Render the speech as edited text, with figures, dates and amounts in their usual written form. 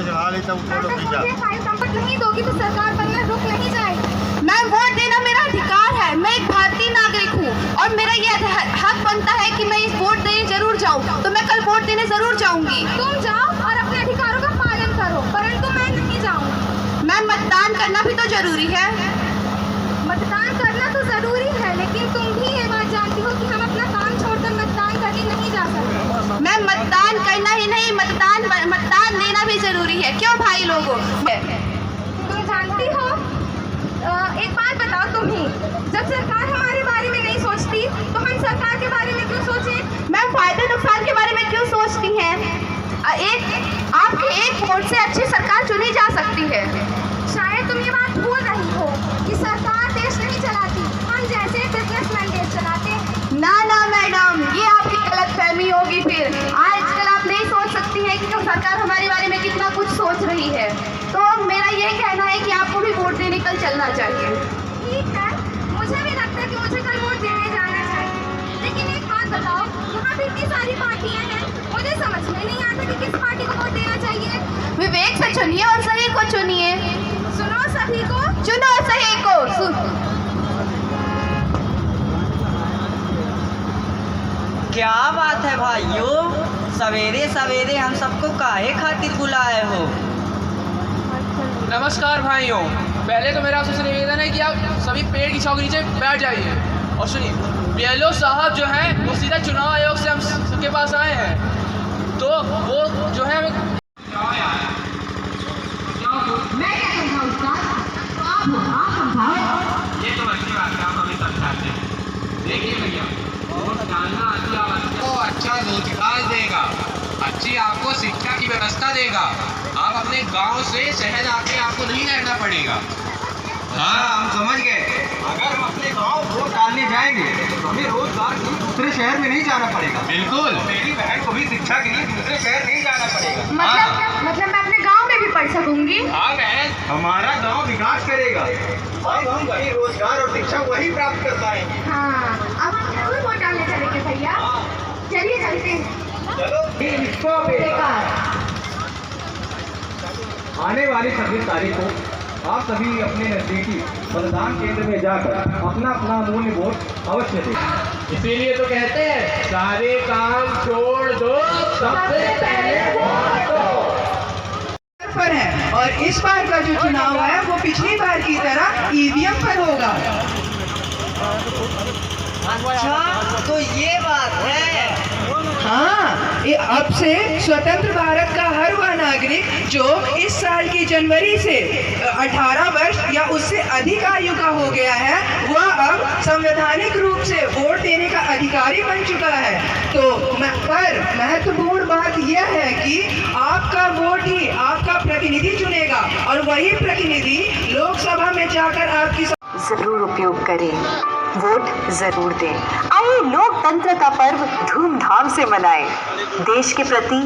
चढ़ा लेता हूँ। नहीं दोगी तो सरकार बनना रुक नहीं जाएगी। मैम, वोट देना मेरा अधिकार है। मैं एक भारतीय नागरिक हूँ और मेरा ये हक बनता है कि मैं इस वोट देने जरूर जाऊँ। तो मैं कल वोट देने जरूर जाऊँगी। तुम जाओ और अपने अधिकारों का पालन करो, परंतु मैं नहीं जाऊँगी। मैम, मतदान करना भी तो जरूरी है। मतदान करना तो जरूरी है, लेकिन तुम भी ये बात जानती हो कि हम अपना काम छोड़कर मतदान करने नहीं जा सकते। मैम, मतदान करना ही नहीं, मतदान देना भी जरूरी है। क्यों भाई लोगों? तुम जानती हो, एक बात बताओ तुम ही, जब सरकार हमारे बारे में नहीं सोचती तो हम सरकार के बारे में क्यों सोचें? मैम, फायदे नुकसान के बारे में क्यों सोचती हैं? आपके एक वोट से अच्छी सरकार चुनी जा सकती है। शायद तुम ये बात भूल रही हो कि सरकार देश नहीं चलाती, हम जैसे बिजनेसमैन देश चलाते हैं। ना ना मैडम, ये आपकी गलतफहमी होगी। फिर आजकल आप नहीं सोच सकती हैं कि सरकार हमारे बारे में कितना कुछ सोच रही है। तो मेरा ये कहना है कि आपको भी वोट देने कल चलना चाहिए। ठीक है, मुझे भी लगता है कि मुझे कल वोट देने जाना चाहिए। लेकिन एक बात बताओ, यहाँ भी इतनी सारी पार्टियाँ हैं, मुझे समझ में नहीं आता कि किस पार्टी को वोट देना चाहिए। विवेक से चुनिए और सही को चुनिए। सुनो, सभी को चुनो, सही को क्या बात है भाइयों, सवेरे सवेरे हम सबको काहे खातिर बुलाए हो? नमस्कार भाइयों, पहले तो मेरा आपसे निवेदन है कि आप सभी पेड़ की छांव के नीचे बैठ जाइए। और सुनिए, बीएलओ साहब जो हैं वो सीधा चुनाव आयोग से हम सबके पास आए हैं, तो वो जो है हमें मैं क्या समझाऊं साहब? आप समझाओ। ये तो अच्छी बात है, आप हमें समझाते हैं। देखिए भैया, वोट डालना आपको अच्छा रोजगार देगा, अच्छी आपको शिक्षा की व्यवस्था देगा। आप अपने गांव से शहर आके आपको नहीं रहना पड़ेगा। हाँ, हम समझ गए। अगर हम अपने गांव वोट डालने जाएंगे तो हमें रोजगार के लिए दूसरे शहर में नहीं जाना पड़ेगा। बिल्कुल, मेरी बहन को भी शिक्षा के लिए दूसरे शहर नहीं जाना पड़ेगा। मतलब मैं अपने गांव में भी पढ़ सकूंगी? हाँ बहन, हमारा गांव विकास करेगा और हम वही रोजगार और शिक्षा वही प्राप्त कर पाएंगे। हाँ, अब हम जरूर वोट डालने चलेंगे भैया। चलिए चलते हैं। चलो, आने वाली 26 तारीख को आप सभी अपने नजदीकी मतदान केंद्र में जाकर अपना अपना मूल्य वोट अवश्य दें। इसीलिए तो कहते हैं सारे काम छोड़ दो, सबसे पहले वोट दो। पर है और इस बार का जो चुनाव है वो पिछली बार की तरह ईवीएम पर होगा। अच्छा, तो ये बात है। हाँ, ये अब से स्वतंत्र भारत का हर वह नागरिक जो इस साल की जनवरी से 18 वर्ष या उससे अधिक आयु का हो गया है, वह अब संवैधानिक रूप से वोट देने का अधिकारी बन चुका है। तो पर महत्वपूर्ण बात यह है कि आपका वोट ही आपका प्रतिनिधि चुनेगा और वही प्रतिनिधि लोकसभा में जाकर आपकी जरूर उपयोग करें, वोट जरूर दें। आइए लोकतंत्र का पर्व धूमधाम से मनाएं। देश के प्रति